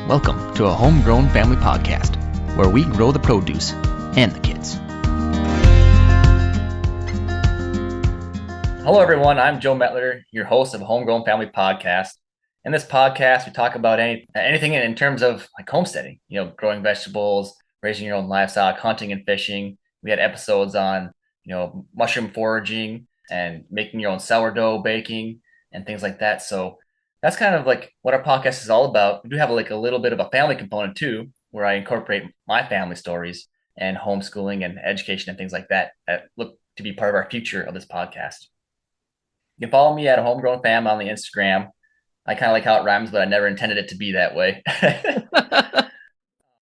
Welcome to a Homegrown Family Podcast, where we grow the produce and the kids. Hello, everyone. I'm Joe Metler, your host of Homegrown Family Podcast. In this podcast, we talk about anything in terms of like homesteading, growing vegetables, raising your own livestock, hunting and fishing. We had episodes on, mushroom foraging and making your own sourdough baking and things like that. So that's kind of like what our podcast is all about. We do have like a little bit of a family component too, where I incorporate my family stories and homeschooling and education and things like that look to be part of our future of this podcast. You can follow me at Homegrown Fam on the Instagram. I kind of like how it rhymes, but I never intended it to be that way.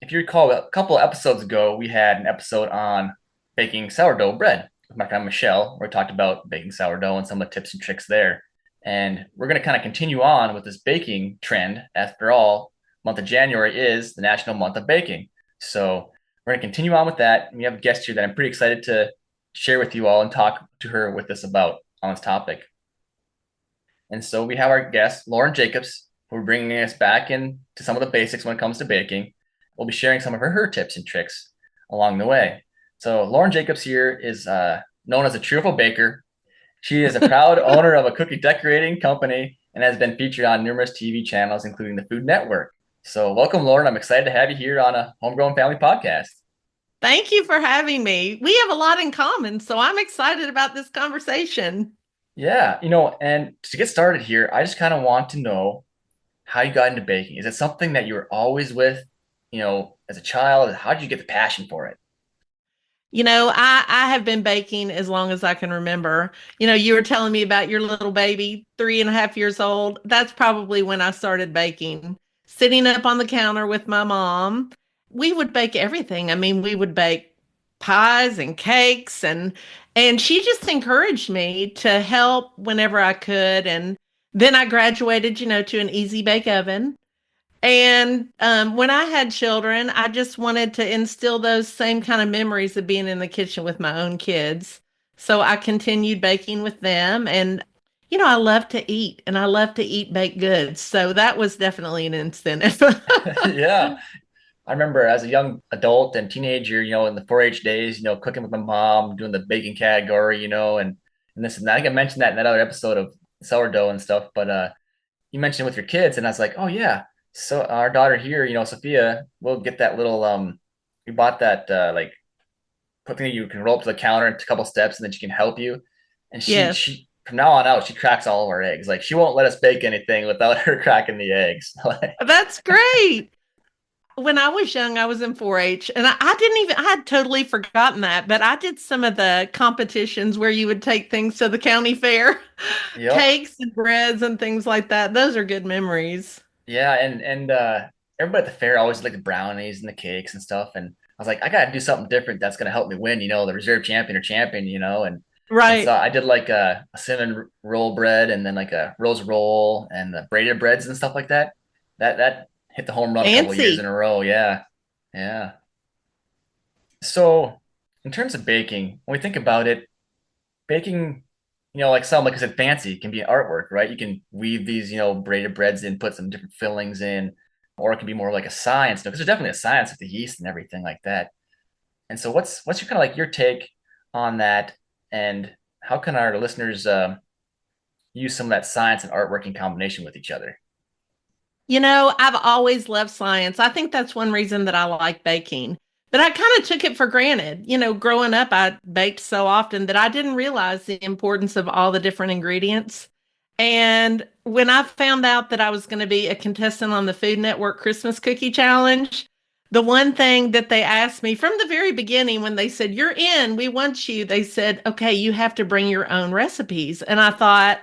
If you recall, a couple of episodes ago, we had an episode on baking sourdough bread with my friend Michelle, where we talked about baking sourdough and some of the tips and tricks there. And we're going to kind of continue on with this baking trend. After all, month of January is the National Month of Baking. So we're going to continue on with that. And we have a guest here that I'm pretty excited to share with you all and talk to her with us about on this topic. And so we have our guest, Lauren Jacobs, who are bringing us back into some of the basics when it comes to baking. We'll be sharing some of her tips and tricks along the way. So Lauren Jacobs here is known as a Cheerful baker. She is a proud owner of a cookie decorating company and has been featured on numerous TV channels, including the Food Network. So welcome, Lauren. I'm excited to have you here on a Homegrown Family Podcast. Thank you for having me. We have a lot in common, so I'm excited about this conversation. Yeah, and to get started here, I just kind of want to know how you got into baking. Is it something that you were always with, as a child? How did you get the passion for it? I have been baking as long as I can remember. You were telling me about your little baby, 3.5 years old. That's probably when I started baking, sitting up on the counter with my mom. We would bake everything. I mean, we would bake pies and cakes and she just encouraged me to help whenever I could. And then I graduated, to an easy bake oven. And when I had children, I just wanted to instill those same kind of memories of being in the kitchen with my own kids. So I continued baking with them. And, I love to eat and I love to eat baked goods. So that was definitely an incentive. Yeah. I remember as a young adult and teenager, in the 4-H days, cooking with my mom, doing the baking category, and this and that. I think I mentioned that in that other episode of sourdough and stuff, but you mentioned it with your kids, and I was like, oh yeah. So our daughter here, Sophia, we'll get that little we bought that like thing you can roll up to the counter in a couple steps and then she can help you. And Yes. she from now on out, she cracks all of our eggs. Like she won't let us bake anything without her cracking the eggs. That's great. When I was young, I was in 4-H and I had totally forgotten that, but I did some of the competitions where you would take things to the county fair, Yep. cakes and breads and things like that. Those are good memories. Yeah, and everybody at the fair always like the brownies and the cakes and stuff. And I was like, I gotta do something different that's gonna help me win, the reserve champion or champion, and so Right. I did like a cinnamon roll bread and then like a rose roll and the braided breads and stuff like that. That hit the home run a couple of years in Fancy. a row. Yeah. Yeah. So in terms of baking, when we think about it, baking, like I said, fancy can be artwork, right? You can weave these, braided breads in, put some different fillings in, or it can be more like a science, because there's definitely a science with the yeast and everything like that. And so what's your kind of like your take on that, and how can our listeners use some of that science and artwork in combination with each other? I've always loved science. I think that's one reason that I like baking. But I kind of took it for granted. Growing up, I baked so often that I didn't realize the importance of all the different ingredients. And when I found out that I was going to be a contestant on the Food Network Christmas Cookie Challenge, the one thing that they asked me from the very beginning when they said, "You're in, we want you," they said, "Okay, you have to bring your own recipes." And I thought,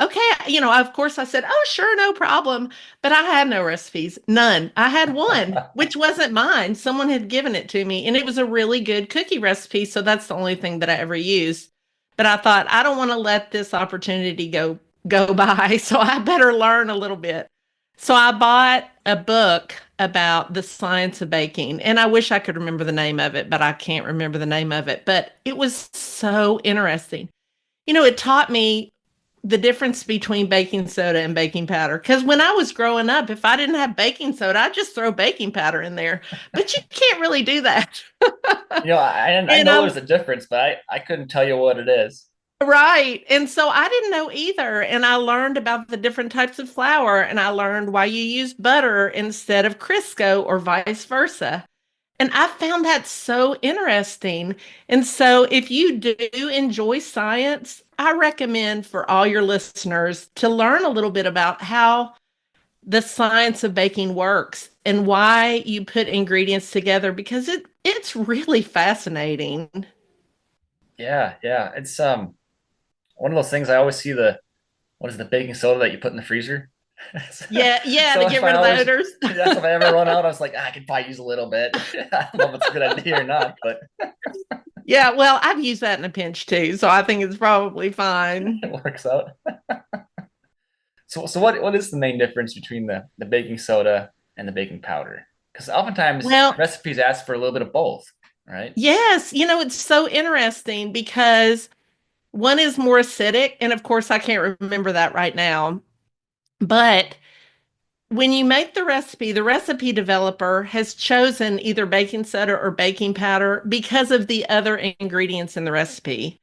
okay, of course I said, "Oh, sure, no problem." But I had no recipes, none. I had one, which wasn't mine. Someone had given it to me, and it was a really good cookie recipe. So that's the only thing that I ever used. But I thought, I don't want to let this opportunity go by, so I better learn a little bit. So I bought a book about the science of baking, and I wish I could remember the name of it, but I can't remember the name of it. But it was so interesting. It taught me the difference between baking soda and baking powder. Because when I was growing up, if I didn't have baking soda, I'd just throw baking powder in there. But you can't really do that. I And know there's a difference, but I couldn't tell you what it is. right. And so I didn't know either. And I learned about the different types of flour and I learned why you use butter instead of Crisco or vice versa. And I found that so interesting. And so if you do enjoy science, I recommend for all your listeners to learn a little bit about how the science of baking works and why you put ingredients together because it's really fascinating. Yeah. It's one of those things I always see the what is the baking soda that you put in the freezer? Yeah, So to if get I rid of the always odors. That's if I ever run out, I was like, I could probably use a little bit. I don't know if it's a good idea or not, but Yeah, well, I've used that in a pinch too, so I think it's probably fine. it works out. So what is the main difference between the baking soda and the baking powder? Because oftentimes Well, recipes ask for a little bit of both, right? yes, it's so interesting because one is more acidic, and of course, I can't remember that right now. But when you make the recipe developer has chosen either baking soda or baking powder because of the other ingredients in the recipe.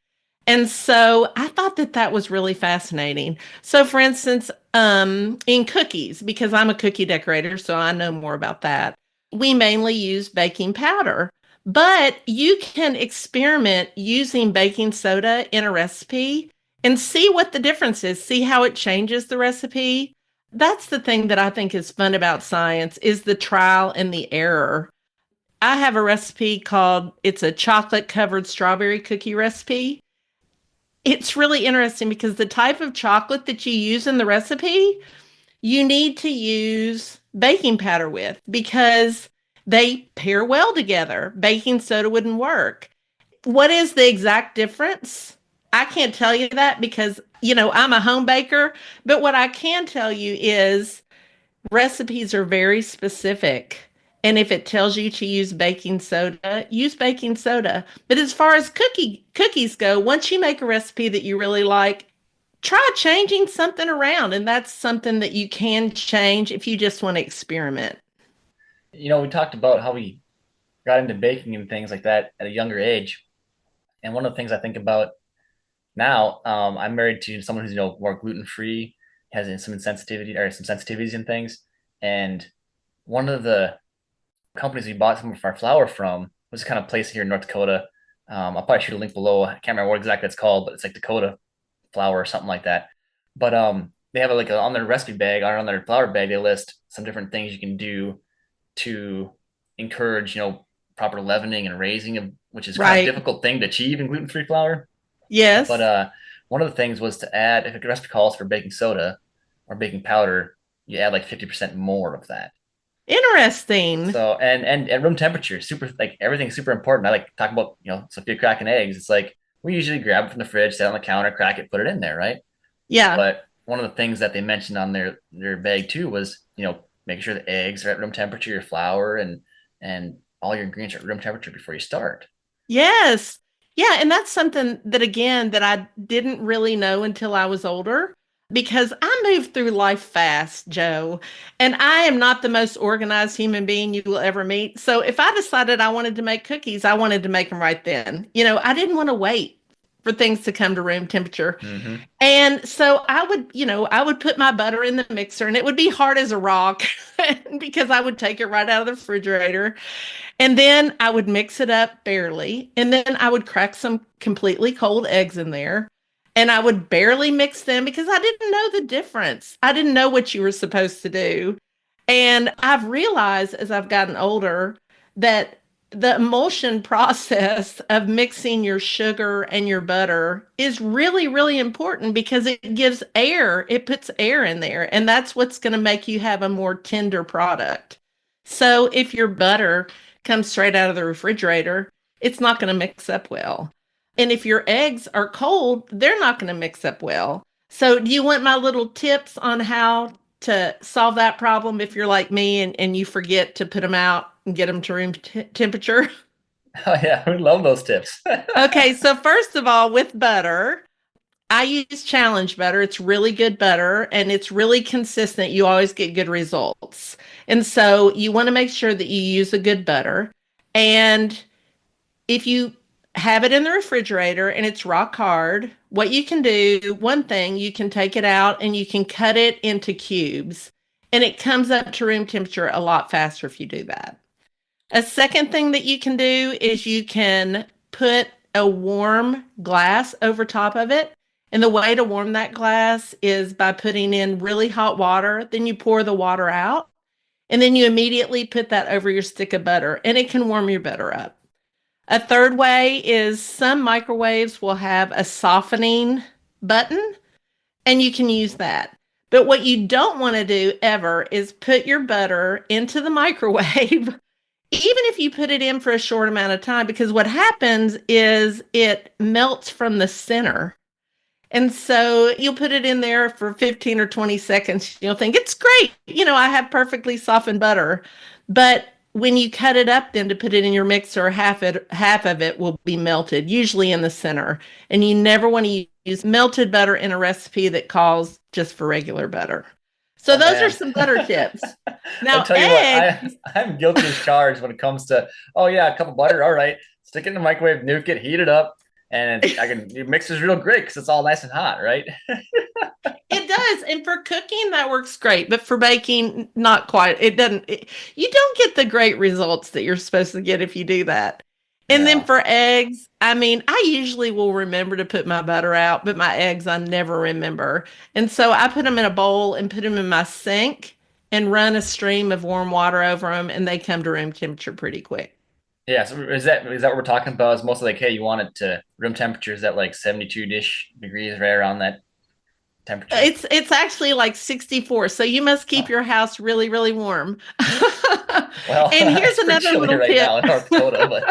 And so I thought that that was really fascinating. So, for instance, in cookies, because I'm a cookie decorator, so I know more about that, we mainly use baking powder. But you can experiment using baking soda in a recipe and see what the difference is, see how it changes the recipe. That's the thing that I think is fun about science is the trial and the error. I have a recipe called it's a chocolate covered strawberry cookie recipe. It's really interesting because the type of chocolate that you use in the recipe, you need to use baking powder with because they pair well together. Baking soda wouldn't work. What is the exact difference? I can't tell you that because, I'm a home baker, but what I can tell you is recipes are very specific. And if it tells you to use baking soda. But as far as cookies go, once you make a recipe that you really like, try changing something around. And that's something that you can change if you just want to experiment. We talked about how we got into baking and things like that at a younger age. And one of the things I think about now, I'm married to someone who's more gluten free, has some sensitivity or some sensitivities and things. And one of the companies we bought some of our flour from was kind of place here in North Dakota. I'll probably shoot a link below. I can't remember what exactly it's called, but it's like Dakota flour or something like that. But they have on their recipe bag or on their flour bag, they list some different things you can do to encourage, proper leavening and raising of which is kind of a Right. difficult thing to achieve in gluten-free flour. But Yes. one of the things was to add, if a recipe calls for baking soda or baking powder, you add like 50% more of that. Interesting. So and at room temperature, super like everything's super important. I like to talk about, Sophia cracking eggs. It's like we usually grab it from the fridge, set it on the counter, crack it, put it in there, right? Yeah. But one of the things that they mentioned on their bag too was, making sure the eggs are at room temperature, your flour and all your ingredients are at room temperature before you start. Yes. Yeah. And that's something that, again, that I didn't really know until I was older because I moved through life fast, Joe. And I am not the most organized human being you will ever meet. So if I decided I wanted to make cookies, I wanted to make them right then. I didn't want to wait for things to come to room temperature. Mm-hmm. And so I would put my butter in the mixer and it would be hard as a rock because I would take it right out of the refrigerator and then I would mix it up barely. And then I would crack some completely cold eggs in there. And I would barely mix them because I didn't know the difference. I didn't know what you were supposed to do. And I've realized as I've gotten older that the emulsion process of mixing your sugar and your butter is really, really important because it gives air, it puts air in there. And that's what's going to make you have a more tender product. So if your butter comes straight out of the refrigerator, it's not going to mix up well. And if your eggs are cold, they're not going to mix up well. So, do you want my little tips on how to solve that problem if you're like me and you forget to put them out and get them to room temperature? Oh yeah, we love those tips. Okay, so first of all, with butter, I use challenge butter. It's really good butter and it's really consistent. You always get good results. And so you want to make sure that you use a good butter. And if you have it in the refrigerator and it's rock hard, what you can do, one thing, you can take it out and you can cut it into cubes. And it comes up to room temperature a lot faster if you do that. A second thing that you can do is you can put a warm glass over top of it. And the way to warm that glass is by putting in really hot water. Then you pour the water out. And then you immediately put that over your stick of butter. And it can warm your butter up. A third way is some microwaves will have a softening button. And you can use that. But what you don't want to do ever is put your butter into the microwave even if you put it in for a short amount of time, because what happens is it melts from the center. And so you'll put it in there for 15 or 20 seconds. You'll think it's great. I have perfectly softened butter. But when you cut it up, then to put it in your mixer, half of it will be melted, usually in the center. And you never want to use melted butter in a recipe that calls just for regular butter. So Oh those are man. some butter tips. I'll Now, tell you what, eggs. I'm guilty as charged when it comes to, oh yeah, a cup of butter. All right, stick it in the microwave, nuke it, heat it up, and your mix is real great because it's all nice and hot, right? It does. And for cooking, that works great. But for baking, not quite. It doesn't, you don't get the great results that you're supposed to get if you do that. And then Yeah. for eggs, I mean, I usually will remember to put my butter out, but my eggs, I never remember. And so I put them in a bowl and put them in my sink and run a stream of warm water over them, and they come to room temperature pretty quick. Yeah. So is that what we're talking about? Is mostly like, hey, you want it to room temperature is at like 72-ish degrees, right around that temperature? It's actually like 64, so you must keep Oh, your house really, really warm. well, And here's it's pretty another chilly little right tip. now in North Dakota, but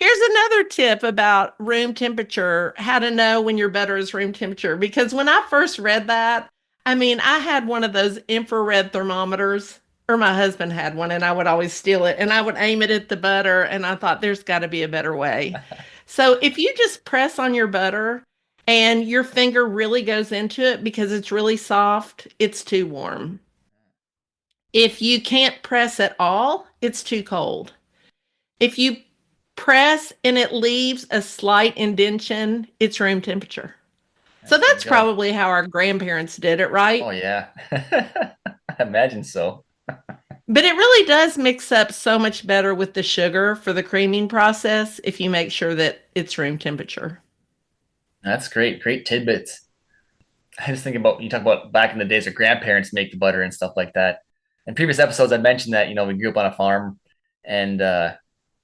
Here's another tip about room temperature, how to know when your butter is room temperature. Because when I first read that, I mean, I had one of those infrared thermometers, or my husband had one, and I would always steal it and I would aim it at the butter. And I thought, there's got to be a better way. So if you just press on your butter and your finger really goes into it because it's really soft, it's too warm. If you can't press at all, it's too cold. If you press and it leaves a slight indentation, it's room temperature. So there you that's go. probably how our grandparents did it, Oh right? yeah, I imagine so. But it really does mix up so much better with the sugar for the creaming process if you make sure that it's room temperature. That's great, great tidbits. I just think about you talk about back in the days where grandparents make the butter and stuff like that. In previous episodes, I mentioned that we grew up on a farm, and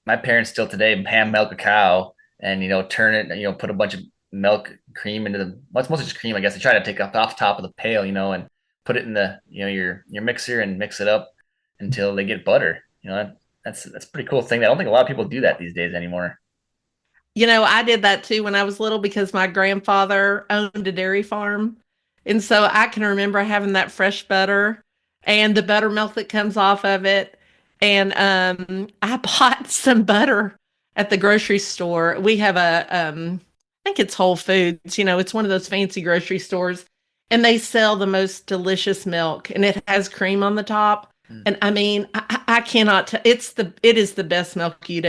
my parents still today hand milk a cow and turn it, put a bunch of milk cream into the well, it's mostly just cream, I guess. They try to take off top of the pail, and put it in the your mixer and mix it up until they get butter. That's a pretty cool thing. I don't think a lot of people do that these days anymore. I did that too when I was little because my grandfather owned a dairy farm. And so I can remember having that fresh butter and the buttermilk that comes off of it. And I bought some butter at the grocery store. We have I think it's Whole Foods, it's one of those fancy grocery stores. And they sell the most delicious milk and it has cream on the top. Mm. And I mean, I cannot it is the best milk you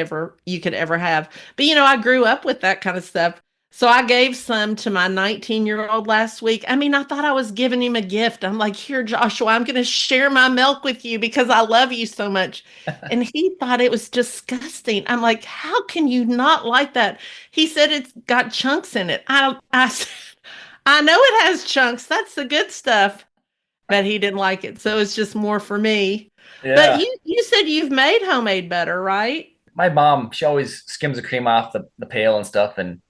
could ever have. But I grew up with that kind of stuff. So I gave some to my 19-year-old last week. I mean, I thought I was giving him a gift. I'm like, here, Joshua, I'm going to share my milk with you because I love you so much. And he thought it was disgusting. I'm like, how can you not like that? He said it's got chunks in it. I said, I know it has chunks. That's the good stuff. But he didn't like it. So it's just more for me. But Yeah. you said you've made homemade butter, right? My mom, she always skims the cream off the pail and stuff, and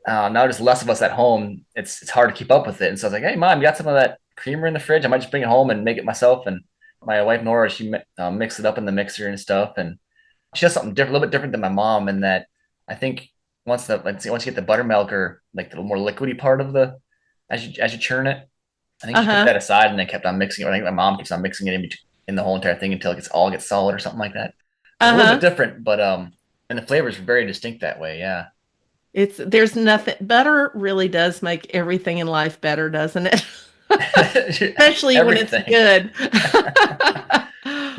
now there's less of us at home. It's hard to keep up with it. And so I was like, hey, mom, you got some of that creamer in the fridge? I might just bring it home and make it myself. And my wife Nora, she mixed it up in the mixer and stuff, and she does something different, a little bit different than my mom in that I think once you get the buttermilk or like the more liquidy part of the as you churn it, I think she put Uh-huh. that aside and then kept on mixing it. I think my mom keeps on mixing it in the whole entire thing until it gets solid or something like that. So it's a little bit Uh-huh. different, but and the flavors are very distinct that way. Yeah. There's nothing, butter really does make everything in life better, doesn't it? Especially when it's Everything. good.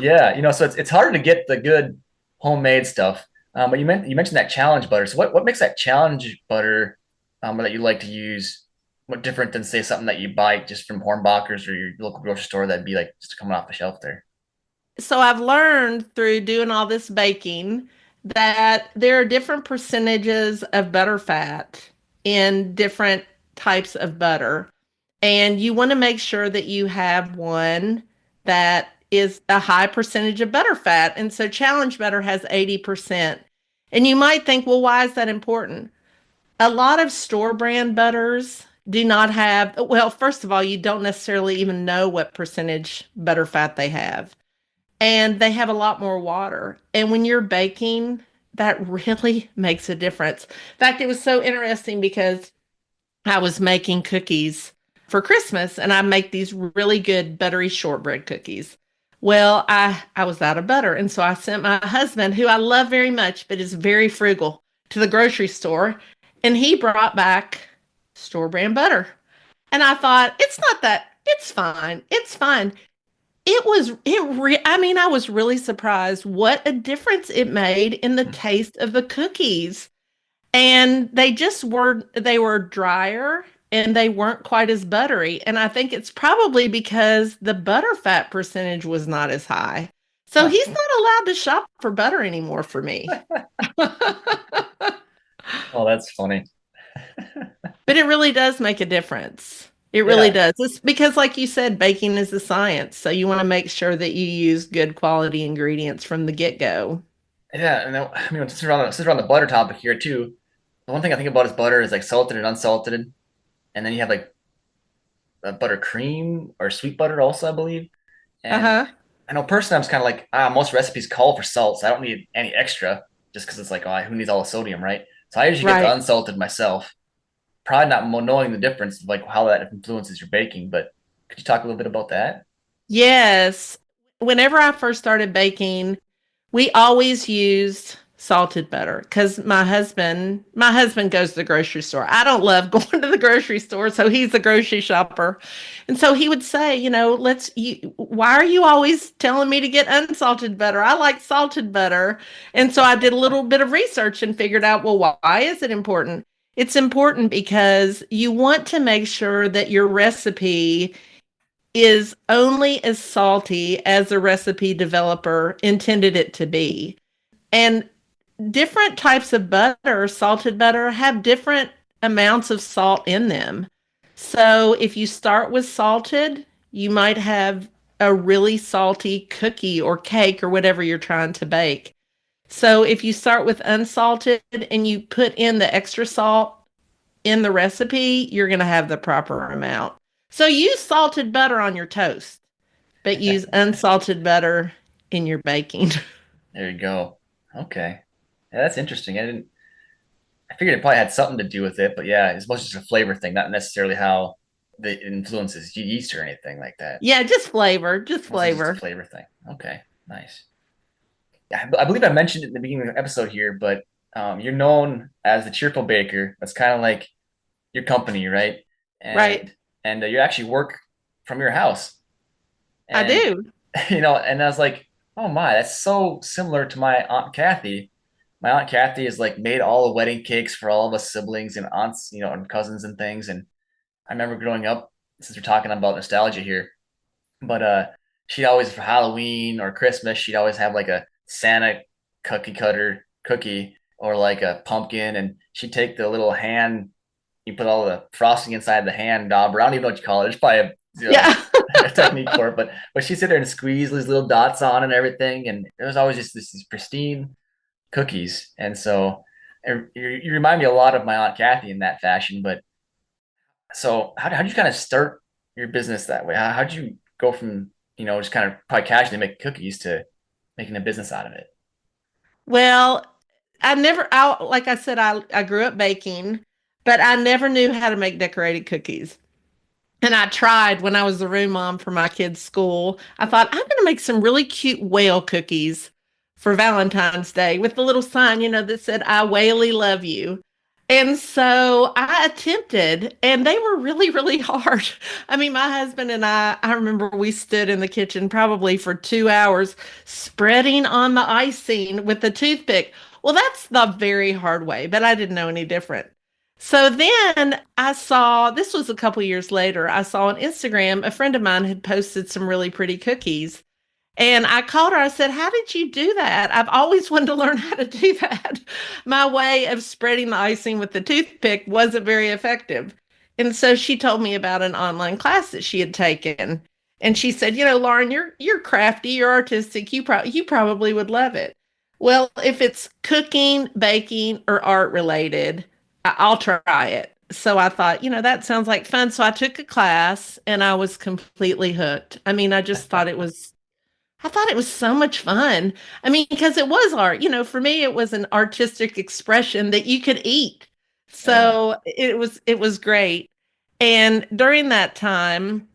Yeah, so it's harder to get the good homemade stuff. But you mentioned that challenge butter. So what makes that challenge butter that you like to use? What different than say something that you buy just from Hornbachers or your local grocery store that'd be like just coming off the shelf there? So I've learned through doing all this baking that there are different percentages of butter fat in different types of butter. And you want to make sure that you have one that is a high percentage of butter fat. And so challenge butter has 80%. And you might think, well, why is that important? A lot of store brand butters do not have, well, first of all, you don't necessarily even know what percentage butter fat they have. And they have a lot more water. And when you're baking, that really makes a difference. In fact, it was so interesting because I was making cookies for Christmas and I make these really good buttery shortbread cookies. Well, I was out of butter. And so I sent my husband, who I love very much, but is very frugal, to the grocery store. And he brought back store brand butter. And I thought, it's not that, it's fine. It's fine. I was really surprised what a difference it made in the taste of the cookies. And they were drier and they weren't quite as buttery. And I think it's probably because the butter fat percentage was not as high. So Huh. he's not allowed to shop for butter anymore for me. Oh, that's funny. But it really does make a difference. It really Yeah, does. It's because, like you said, baking is a science. So you want to make sure that you use good quality ingredients from the get-go. yeah. And I mean, since we're on the butter topic here too, the one thing I think about is butter is like salted and unsalted, and then you have like butter cream or sweet butter also, I believe. And Uh-huh. I know personally, I'm just kind of like, most recipes call for salt, so I don't need any extra just because it's like, oh, who needs all the sodium, right? So I usually get the Right. unsalted myself, probably not knowing the difference of like how that influences your baking. But could you talk a little bit about that? Yes. Whenever I first started baking, we always used salted butter because my husband goes to the grocery store. I don't love going to the grocery store, so he's the grocery shopper. And so he would say, why are you always telling me to get unsalted butter? I like salted butter. And so I did a little bit of research and figured out, well, why is it important? It's important because you want to make sure that your recipe is only as salty as the recipe developer intended it to be. And different types of butter, salted butter, have different amounts of salt in them. So if you start with salted, you might have a really salty cookie or cake or whatever you're trying to bake. So if you start with unsalted and you put in the extra salt in the recipe, you're going to have the proper amount. So use salted butter on your toast, but use unsalted butter in your baking. There you go. Okay. Yeah, that's interesting. I figured it probably had something to do with it, but yeah, it's mostly just a flavor thing, not necessarily how the influences yeast or anything like that. Yeah, just flavor, just Mostly just a flavor. flavor thing. Okay, nice. Yeah, I believe I mentioned it in the beginning of the episode here, but you're known as the Cheerful Baker. That's kind of like your company, right? Right. And you actually work from your house. I And do. and I was like, oh my, that's so similar to my Aunt Kathy. My Aunt Kathy has like made all the wedding cakes for all of us siblings and aunts, and cousins and things. And I remember growing up, since we're talking about nostalgia here, but she'd always for Halloween or Christmas, she'd always have like a Santa cookie cutter cookie or like a pumpkin, and she'd take the little hand, you put all the frosting inside the hand dauber. I don't even know what you call it. There's probably Yeah. a technique for it, but she'd sit there and squeeze these little dots on and everything, and it was always just these pristine cookies. And so you remind me a lot of my Aunt Kathy in that fashion. But so how'd you kind of start your business that way? How'd you go from, just kind of probably casually making cookies to making a business out of it? Well, like I said, I grew up baking, but I never knew how to make decorated cookies. And I tried when I was the room mom for my kids' school. I thought, I'm going to make some really cute whale cookies for Valentine's Day with the little sign, that said, I whaley love you. And so I attempted, and they were really, really hard. I mean, my husband and I remember we stood in the kitchen probably for 2 hours spreading on the icing with the toothpick. Well, that's the very hard way, but I didn't know any different. So then I saw, this was a couple years later, I saw on Instagram, a friend of mine had posted some really pretty cookies. And I called her. I said, "How did you do that? I've always wanted to learn how to do that." My way of spreading the icing with the toothpick wasn't very effective. And so she told me about an online class that she had taken. And she said, Lauren, you're crafty, you're artistic. You probably would love it. Well, if it's cooking, baking, or art related, I'll try it. So I thought, that sounds like fun. So I took a class and I was completely hooked. I mean, I thought it was so much fun. I mean, because it was art. For me, it was an artistic expression that you could eat. Yeah. So it was great. And during that time,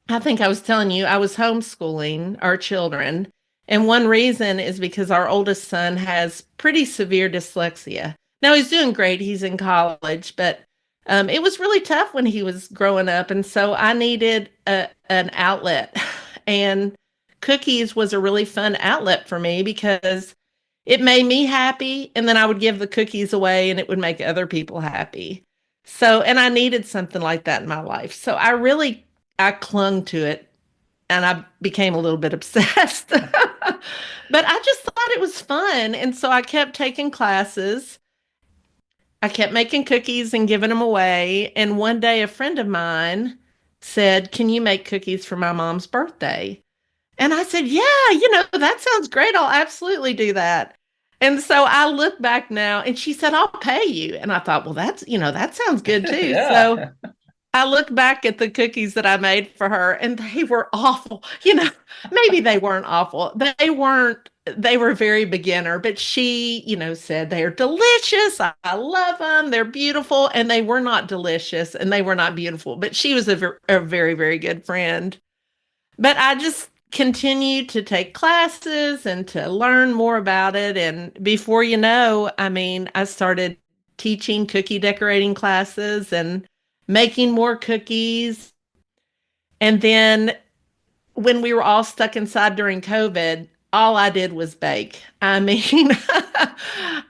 I think I was telling you, I was homeschooling our children. And one reason is because our oldest son has pretty severe dyslexia. Now he's doing great. He's in college, but it was really tough when he was growing up. And so I needed an outlet. And cookies was a really fun outlet for me because it made me happy. And then I would give the cookies away and it would make other people happy. So, and I needed something like that in my life. So I clung to it and I became a little bit obsessed. But I just thought it was fun. And so I kept taking classes. I kept making cookies and giving them away. And one day, a friend of mine said, "Can you make cookies for my mom's birthday?" And I said, "Yeah, that sounds great. I'll absolutely do that." And so I look back now and she said, "I'll pay you." And I thought, well, that sounds good too. So Yeah. I look back at the cookies that I made for her and they were awful. Maybe they weren't awful. They were very beginner, but she, said they're delicious. I love them. They're beautiful. And they were not delicious and they were not beautiful, but she was a very, very good friend. But I just continued to take classes and to learn more about it. And before you know, I mean, I started teaching cookie decorating classes and making more cookies. And then when we were all stuck inside during COVID, all I did was bake. I mean,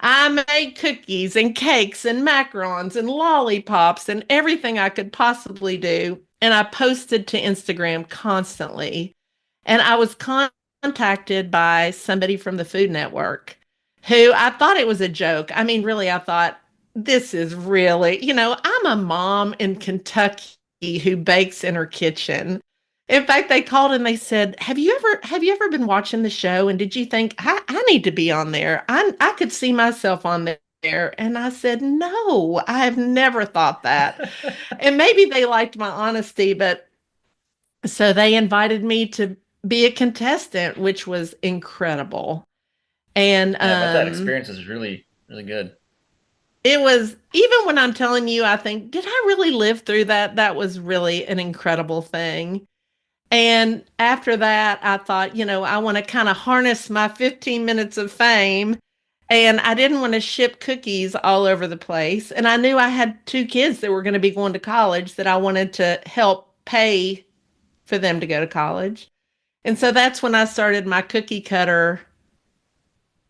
I made cookies and cakes and macarons and lollipops and everything I could possibly do. And I posted to Instagram constantly. And I was contacted by somebody from the Food Network who I thought it was a joke. I mean, really, I thought this is really, I'm a mom in Kentucky who bakes in her kitchen. In fact, they called and they said, "Have you ever been watching the show? And did you think I need to be on there? I could see myself on there." And I said, "No, I have never thought that." And maybe they liked my honesty, but so they invited me to be a contestant, which was incredible. And Yeah, I bet that experience is really, really good. it was, even when I'm telling you, I think, did I really live through that? That was really an incredible thing. And after that, I thought, I want to kind of harness my 15 minutes of fame. And I didn't want to ship cookies all over the place. And I knew I had two kids that were going to be going to college that I wanted to help pay for them to go to college. And so that's when I started my cookie cutter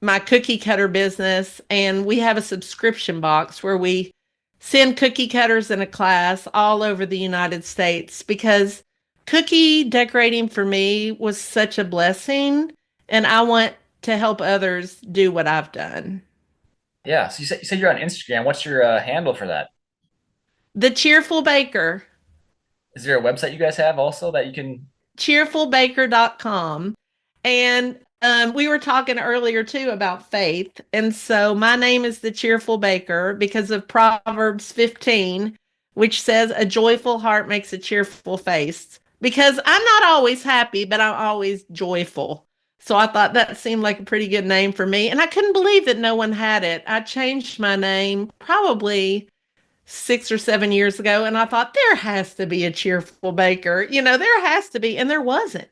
business. And we have a subscription box where we send cookie cutters in a class all over the United States because cookie decorating for me was such a blessing. And I want to help others do what I've done. Yeah. So you said you're on Instagram. What's your handle for that? The Cheerful Baker, Is there a website you guys have also that you can? cheerfulbaker.com. And we were talking earlier too about faith. And so my name is the Cheerful Baker because of Proverbs 15, which says, "A joyful heart makes a cheerful face." Because I'm not always happy, but I'm always joyful. So I thought that seemed like a pretty good name for me. And I couldn't believe that no one had it. I changed my name probably 6 or 7 years ago, and I thought there has to be a cheerful baker. There has to be, and there wasn't.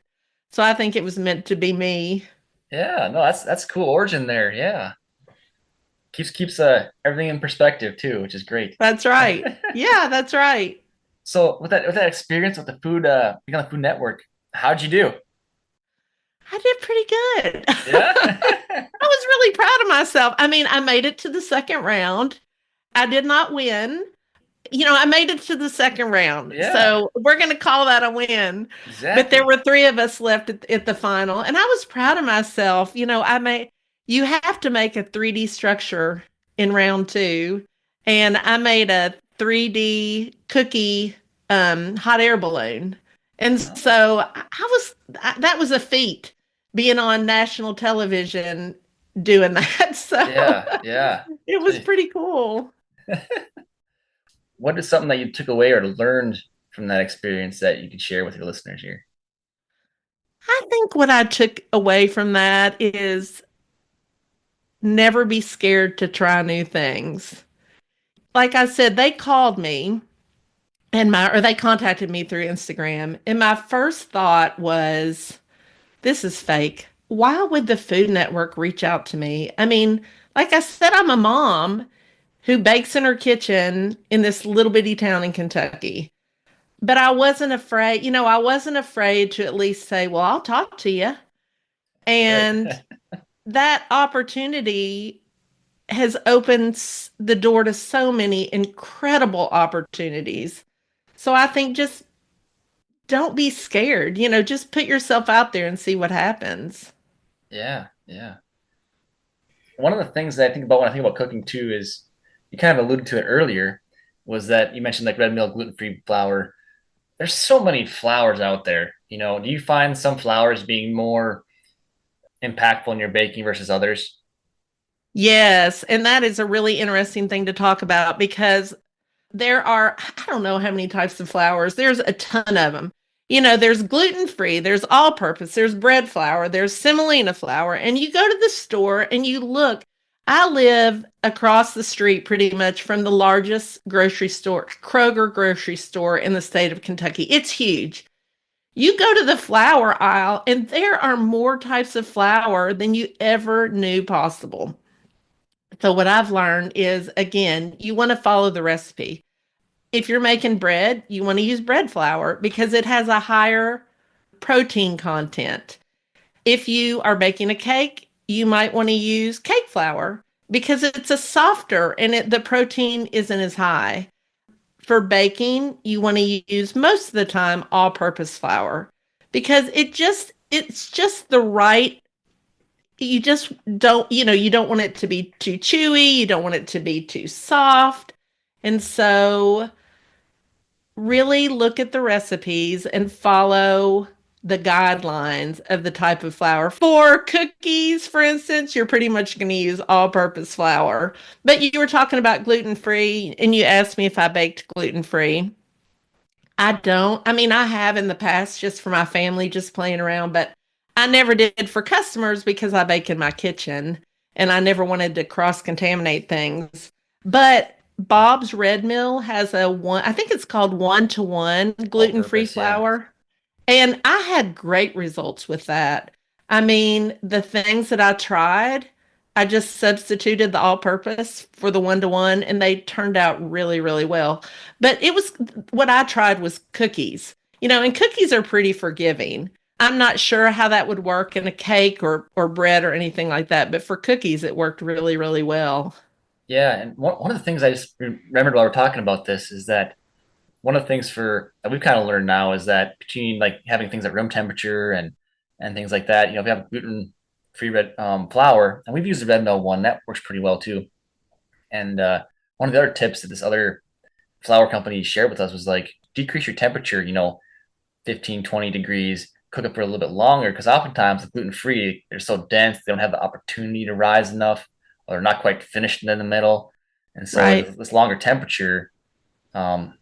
So I think it was meant to be me. Yeah. No, that's cool origin there. Yeah. Keeps everything in perspective too, which is great. That's right. Yeah, that's right. So with that experience with the food, being on the Food Network, how'd you do? I did pretty good. Yeah. I was really proud of myself. I mean, I made it to the second round. I did not win. I made it to the second round. Yeah, So we're going to call that a win. But there exactly. were three of us left at the final. And I was proud of myself. You have to make a 3D structure in round two. And I made a 3D cookie hot air balloon. And Oh, so that was a feat being on national television doing that. So yeah, yeah. it was Gee. pretty cool. What is something that you took away or learned from that experience that you could share with your listeners here? I think what I took away from that is never be scared to try new things. Like I said, they called me or they contacted me through Instagram. And my first thought was, this is fake. Why would the Food Network reach out to me? I mean, like I said, I'm a mom who bakes in her kitchen in this little bitty town in Kentucky. But I wasn't afraid, I wasn't afraid to at least say, well, I'll talk to you. Right. And that opportunity has opened the door to so many incredible opportunities. So I think just don't be scared, just put yourself out there and see what happens. Yeah, yeah. One of the things that I think about when I think about cooking too is you kind of alluded to it earlier, was that you mentioned like red mill gluten-free flour. There's so many flours out there. Do you find some flours being more impactful in your baking versus others? Yes, and that is a really interesting thing to talk about because I don't know how many types of flours. There's a ton of them. There's gluten free, there's all purpose, there's bread flour, there's semolina flour. And you go to the store and you look. I live across the street pretty much from the largest grocery store, Kroger grocery store in the state of Kentucky. It's huge. You go to the flour aisle and there are more types of flour than you ever knew possible. So, what I've learned is again, you want to follow the recipe. If you're making bread, you want to use bread flour because it has a higher protein content. If you are baking a cake, you might want to use cake flour because it's a softer and the protein isn't as high. For baking, you want to use most of the time all purpose flour because it's just the right. You just don't, you don't want it to be too chewy, you don't want it to be too soft. And so really look at the recipes and follow the guidelines of the type of flour. For cookies, for instance, you're pretty much going to use all purpose flour. But you were talking about gluten free, and you asked me if I baked gluten free. I don't. I mean, I have in the past just for my family, just playing around, but I never did for customers because I bake in my kitchen and I never wanted to cross contaminate things. But Bob's Red Mill has I think it's called 1-to-1 All gluten free purpose, yeah. flour. And I had great results with that. I mean, the things that I tried, I just substituted the all purpose for the 1-to-1 and they turned out really, really well. But what I tried was cookies, and cookies are pretty forgiving. I'm not sure how that would work in a cake or bread or anything like that, but for cookies, it worked really, really well. Yeah, and one of the things I just remembered while we're talking about this is that one of the things that we've kind of learned now is that between like having things at room temperature and things like that, if you have gluten free red flour, and we've used the red mill one that works pretty well too. And one of the other tips that this other flour company shared with us was like decrease your temperature, 15, 20 degrees, cook it for a little bit longer because oftentimes the gluten free, they're so dense, they don't have the opportunity to rise enough, or they're not quite finished in the middle. And so Right. this longer temperature, um,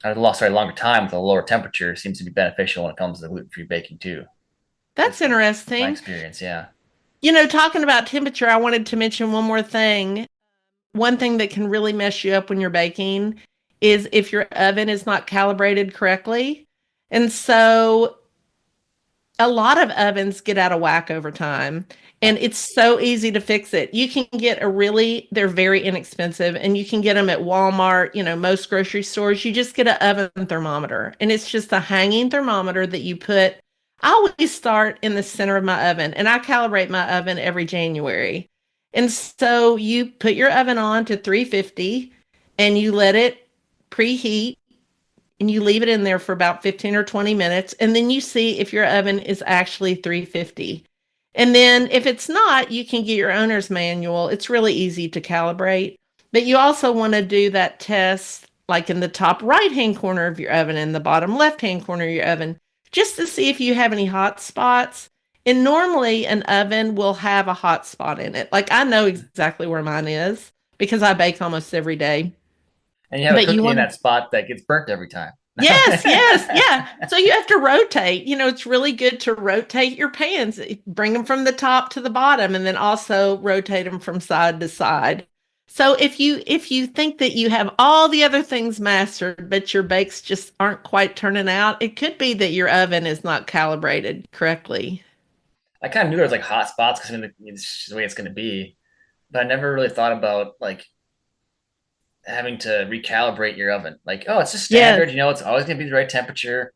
longer time with a lower temperature seems to be beneficial when it comes to gluten free baking too. At That's least in my interesting. experience, yeah. Talking about temperature, I wanted to mention one more thing. One thing that can really mess you up when you're baking is if your oven is not calibrated correctly. And so A lot of ovens get out of whack over time, and it's so easy to fix it. You can get they're very inexpensive, and you can get them at Walmart, most grocery stores. You just get an oven thermometer, and it's just a hanging thermometer that you put. I always start in the center of my oven, and I calibrate my oven every January. And so you put your oven on to 350 and you let it preheat and you leave it in there for about 15 or 20 minutes. And then you see if your oven is actually 350. And then if it's not, you can get your owner's manual. It's really easy to calibrate. But you also want to do that test like in the top right hand corner of your oven and the bottom left hand corner of your oven, just to see if you have any hot spots. And normally an oven will have a hot spot in it. Like I know exactly where mine is because I bake almost every day. And you have a But you cookie in want that spot that gets burnt every time. Yes, yes, yeah. So you have to rotate. It's really good to rotate your pans, bring them from the top to the bottom, and then also rotate them from side to side. So if you think that you have all the other things mastered, but your bakes just aren't quite turning out, it could be that your oven is not calibrated correctly. I kind of knew there was like hot spots because it's just the way it's going to be, but I never really thought about like having to recalibrate your oven. Like, oh, it's just Yes, standard, it's always going to be the right temperature.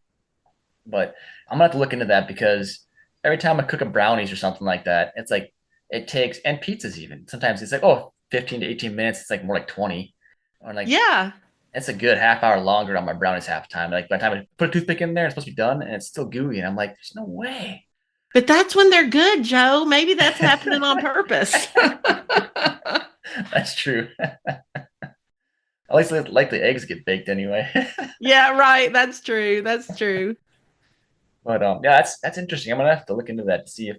But I'm gonna have to look into that because every time I cook a brownies or something like that, it's like it takes, and pizzas even. Sometimes it's like, oh, 15 to 18 minutes. It's like more like 20. Or like yeah. it's a good half hour longer on my brownies half the time. Like by the time I put a toothpick in there, it's supposed to be done and it's still gooey. And I'm like, there's no way. But that's when they're good, Joe. Maybe that's happening on purpose. That's true. At least like the eggs get baked anyway. Yeah, right. That's true. That's true. But yeah, that's interesting. I'm gonna have to look into that to see if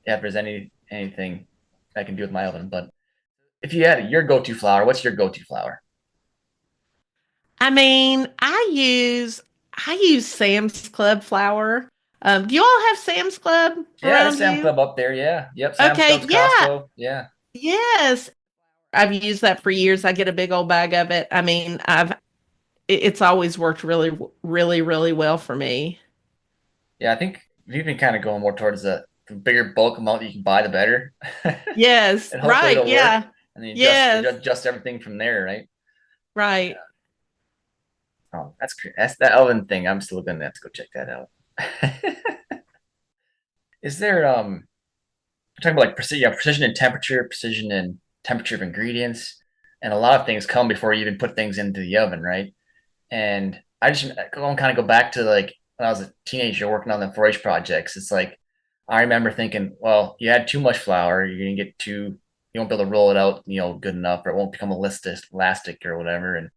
there's anything I can do with my oven. But if you had your go-to flour, what's your go-to flour? I mean, I use Sam's Club flour. Do you all have Sam's Club Yeah, there's around Sam you? Club up there. Yeah. Yep. Sam's Okay, Club's yeah. Costco. Yeah. Yes. I've used that for years. I get a big old bag of it. I mean, it's always worked really, really, really well for me. Yeah. I think we've been kind of going more towards the bigger bulk amount you can buy, the better. Yes, And hopefully right. it'll work. Yeah. And then you Yes, adjust everything from there, right? right. Oh, that's that oven thing. I'm still gonna have to go check that out. Is there we're talking about like precision in temperature, precision in temperature of ingredients, and a lot of things come before you even put things into the oven, right? And I just kind of go back to like when I was a teenager working on the 4-H projects. It's like I remember thinking, well, you had too much flour, you're gonna get too, you won't be able to roll it out, good enough, or it won't become elastic or whatever, and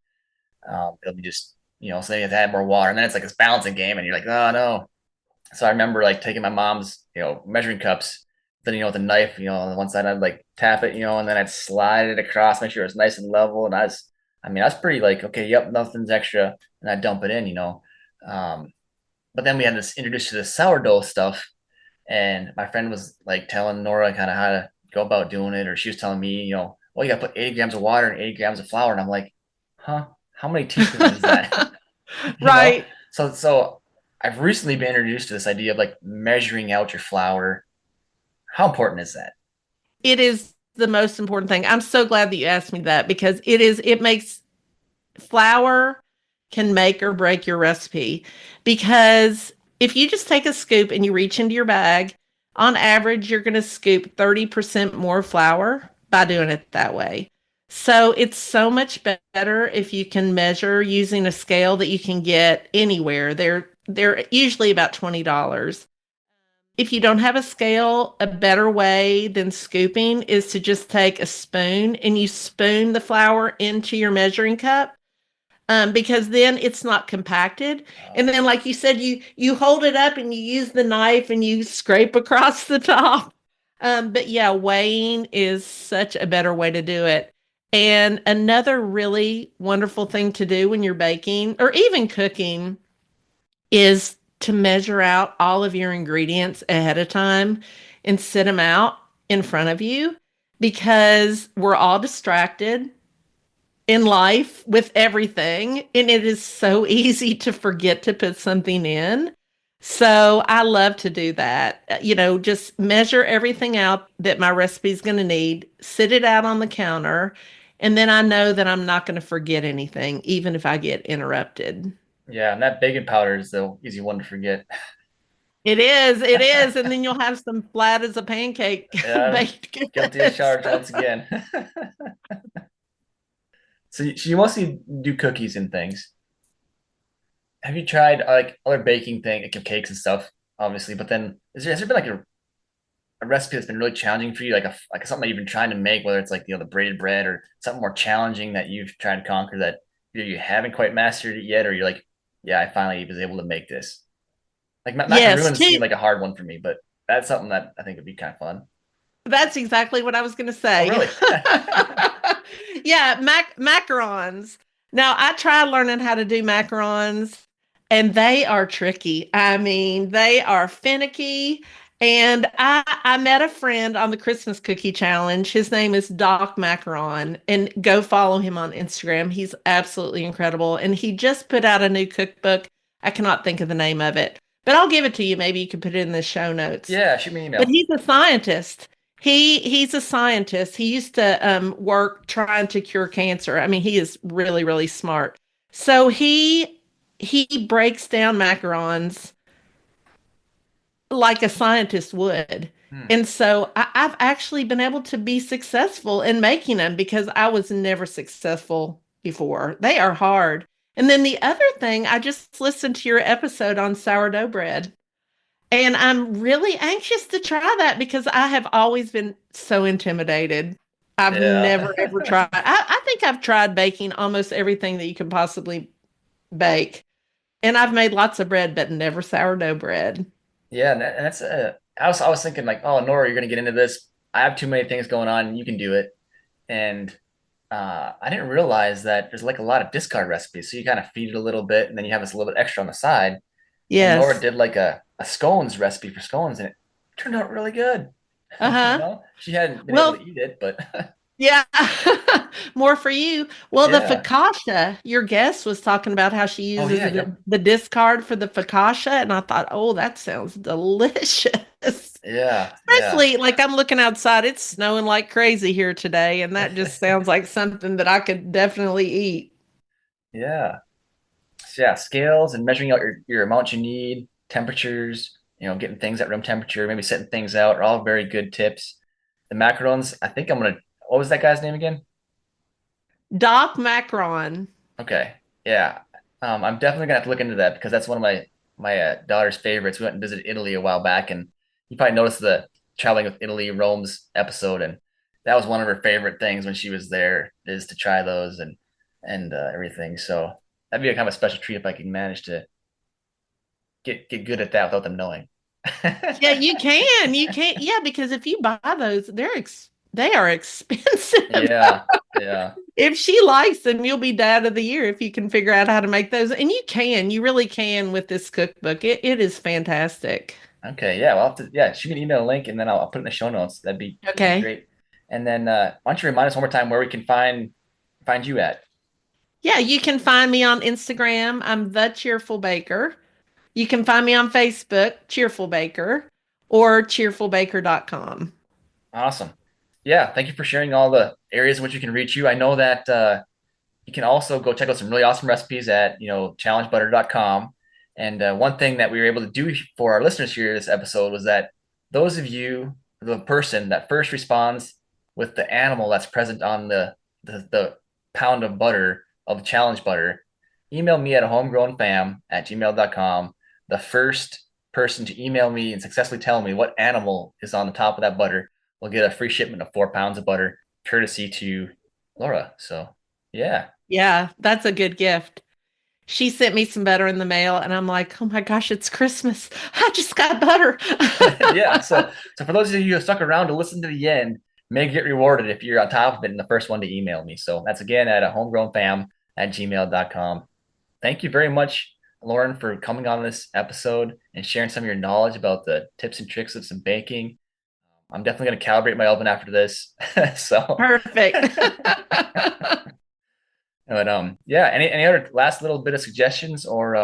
it'll be just, so you have to add more water, and then it's like this balancing game, and you're like, oh no. So I remember like taking my mom's, measuring cups, then with a knife, on one side I'd like tap it, and then I'd slide it across, make sure it was nice and level, and I was pretty like, okay, yep, nothing's extra, and I dump it in. Um, but then we had this introduced to the sourdough stuff, and my friend was like telling Nora kind of how to go about doing it, or she was telling me, well, you got to put 80 grams of water and 80 grams of flour, and I'm like, huh, how many teaspoons is that? you know? Right. So I've recently been introduced to this idea of like measuring out your flour. How important is that? It is the most important thing. I'm so glad that you asked me that because it makes flour can make or break your recipe. Because if you just take a scoop and you reach into your bag, on average, you're going to scoop 30% more flour by doing it that way. So it's so much better if you can measure using a scale that you can get anywhere. They're usually about $20. If you don't have a scale, a better way than scooping is to just take a spoon and you spoon the flour into your measuring cup, because then it's not compacted. And then, like you said, you hold it up and you use the knife and you scrape across the top. But yeah, weighing is such a better way to do it. And another really wonderful thing to do when you're baking or even cooking is to measure out all of your ingredients ahead of time and sit them out in front of you because we're all distracted in life with everything. And it is so easy to forget to put something in. So I love to do that. Just measure everything out that my recipe's going to need, sit it out on the counter, and then I know that I'm not going to forget anything, even if I get interrupted. Yeah, and that baking powder is the easy one to forget. It is. And then you'll have some flat as a pancake Yeah, baked guilty as goods. charged once again. So you mostly do cookies and things. Have you tried like other baking thing, like cakes and stuff, obviously? But then, has there been like a recipe that's been really challenging for you, like something that you've been trying to make, whether it's like the braided bread or something more challenging that you've tried to conquer that either you haven't quite mastered it yet, or you're like, yeah, I finally was able to make this. Like Yes, macaroons seem like a hard one for me, but that's something that I think would be kind of fun. that's exactly what I was going to Oh, say. really? Yeah, macarons. Now, I tried learning how to do macarons, and they are tricky. I mean, they are finicky. And I met a friend on the Christmas Cookie Challenge. His name is Doc Macaron, and go follow him on Instagram. He's absolutely incredible. And he just put out a new cookbook. I cannot think of the name of it, but I'll give it to you. Maybe you can put it in the show notes. Yeah, shoot me an But email. he's a scientist. He's a scientist. He used to work trying to cure cancer. I mean, he is really, really smart. So he breaks down macarons like a scientist would. Hmm. And so I've actually been able to be successful in making them because I was never successful before. They are hard. And then the other thing, I just listened to your episode on sourdough bread. And I'm really anxious to try that because I have always been so intimidated. I've never ever Yeah. tried. I think I've tried baking almost everything that you can possibly bake. And I've made lots of bread, but never sourdough bread. Yeah, and that's I was thinking like, oh, Nora, you're gonna get into this. I have too many things going on. You can do it. And I didn't realize that there's like a lot of discard recipes. So you kind of feed it a little bit, and then you have this little bit extra on the side. And Nora Yes. did like a scones recipe for scones, and it turned out really good. Uh-huh. She hadn't been able to Well, eat it, but yeah. More for you. Well, the yeah. focaccia, your guest was talking about how she Oh uses yeah, yep. the discard for the focaccia, and I thought, oh, that sounds delicious. Yeah, yeah, Especially like I'm looking outside, it's snowing like crazy here today, and that just sounds like something that I could definitely eat. yeah. So yeah, scales and measuring out your amount you need, temperatures, getting things at room temperature, maybe setting things out are all very good tips. The macarons, I think I'm gonna. What was that guy's name again? Doc Macron. Okay, yeah. I'm definitely gonna have to look into that because that's one of my daughter's favorites. We went and visited Italy a while back, and you probably noticed the traveling with Italy Rome's episode, and that was one of her favorite things when she was there is to try those and everything. So that'd be a kind of a special treat if I can manage to get good at that without them knowing. Yeah, you can. You can. Yeah, because if you buy those, they are expensive. Yeah, yeah. If she likes them, you'll be dad of the year if you can figure out how to make those. And you really can with this cookbook. It is fantastic. Okay, yeah. Well, I'll have to, yeah, shoot me an email link and then I'll put it in the show notes. That'd be Okay. great. And then why don't you remind us one more time where we can find you at? Yeah, you can find me on Instagram. I'm the Cheerful Baker. You can find me on Facebook, Cheerful Baker, or cheerfulbaker.com. Awesome. Yeah, thank you for sharing all the areas in which we can reach you. I know that you can also go check out some really awesome recipes at challengebutter.com. And one thing that we were able to do for our listeners here this episode was that those of you, the person that first responds with the animal that's present on the pound of butter of challenge butter, email me at homegrownfam@gmail.com. The first person to email me and successfully tell me what animal is on the top of that butter will get a free shipment of 4 pounds of butter, courtesy to Laura. So yeah. Yeah, that's a good gift. She sent me some butter in the mail, and I'm like, oh my gosh, it's Christmas. I just got butter. Yeah. So for those of you who stuck around to listen to the end, may get rewarded if you're on top of it and the first one to email me. So that's again at a homegrownfam@gmail.com. Thank you very much, Lauren, for coming on this episode and sharing some of your knowledge about the tips and tricks of some baking. I'm definitely going to calibrate my oven after this. So, Perfect. but yeah, any other last little bit of suggestions or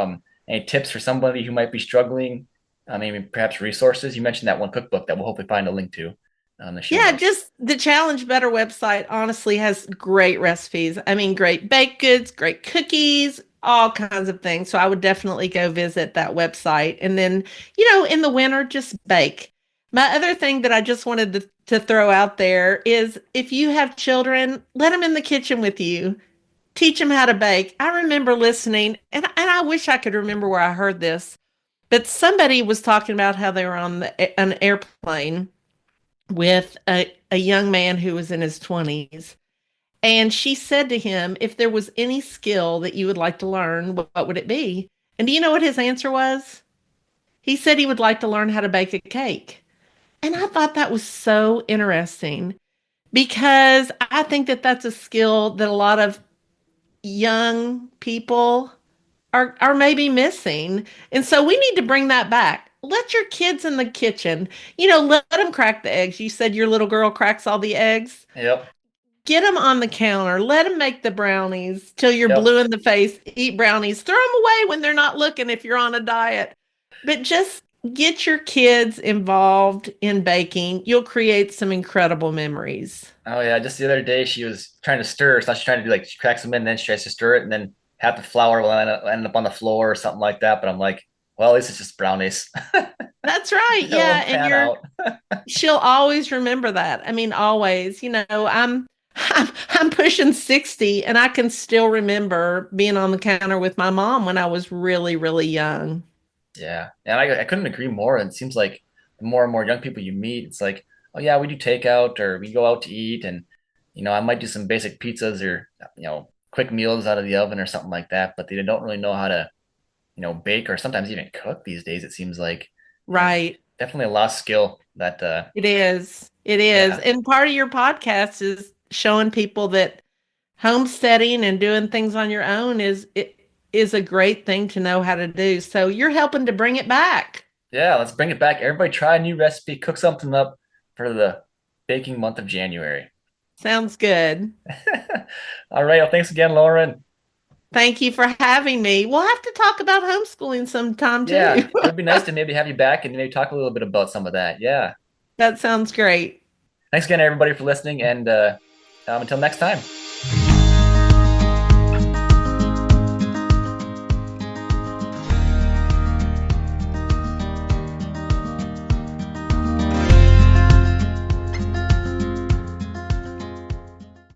Any tips for somebody who might be struggling? Maybe perhaps resources. You mentioned that one cookbook that we'll hopefully find a link to on the show Yeah, notes. just the Challenge Better website honestly has great recipes. I mean, great baked goods, great cookies, all kinds of things. So I would definitely go visit that website. And then, in the winter, just bake. My other thing that I just wanted to throw out there is if you have children, let them in the kitchen with you. Teach them how to bake. I remember listening, and I wish I could remember where I heard this, but somebody was talking about how they were on an airplane with a young man who was in his 20s. And she said to him, if there was any skill that you would like to learn, what would it be? And do you know what his answer was? He said he would like to learn how to bake a cake. And I thought that was so interesting because I think that that's a skill that a lot of young people are maybe missing. And so we need to bring that back. Let your kids in the kitchen, let them crack the eggs. You said your little girl cracks all the eggs. Yep. Get them on the counter. Let them make the brownies till you're Yep. blue in the face. Eat brownies. Throw them away when they're not looking if you're on a diet. But just get your kids involved in baking. You'll create some incredible memories. Oh yeah, just the other day she was trying to stir. So she's trying to do like she cracks them in, then she tries to stir it, and then half the flour will end up on the floor or something like that. But I'm like, well, at least it's just brownies. That's right. It Yeah, won't and pan out. she'll always remember that. I mean, always. I'm pushing 60 and I can still remember being on the counter with my mom when I was really, really young. Yeah, and I couldn't agree more. And it seems like the more and more young people you meet, it's like, oh yeah, we do takeout or we go out to eat, and I might do some basic pizzas or quick meals out of the oven or something like that. But they don't really know how to bake or sometimes even cook these days. It seems like, and Right. definitely a lost skill that It is. It is. yeah. And part of your podcast is showing people that homesteading and doing things on your own is a great thing to know how to do. So you're helping to bring it back. Yeah, let's bring it back. Everybody try a new recipe, cook something up for the baking month of January. Sounds good. All right. Well, thanks again, Lauren. Thank you for having me. We'll have to talk about homeschooling sometime Yeah, too. it would be nice to maybe have you back and maybe talk a little bit about some of that. Yeah. That sounds great. Thanks again, everybody, for listening. And until next time.